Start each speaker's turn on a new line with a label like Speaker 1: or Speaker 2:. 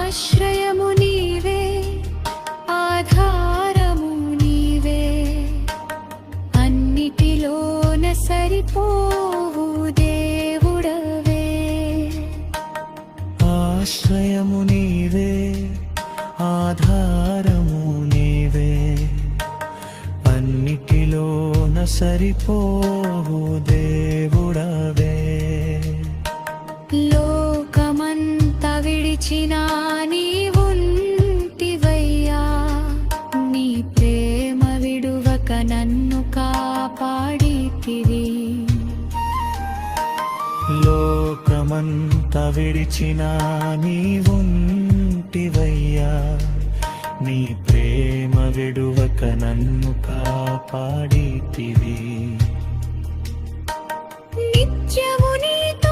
Speaker 1: ఆశ్రయము నీవే, ఆధారము నీవే, అన్నిటిలోన సరిపోవు దేవుడవే.
Speaker 2: ఆశ్రయము నీవే, ఆధారము నీవే, అన్నిటిలోన సరిపోవు దేవుడవే.
Speaker 1: లోకమంతా విడిచినా నీవుంటివయ్యా, నీ ప్రేమ విడువక నన్ను కాపాడితివి.
Speaker 2: లోకమంతా విడిచినా నీవుంటివయ్యా, నీ ప్రేమ విడువక నన్ను కాపాడితివి.
Speaker 1: నిత్యము నీతో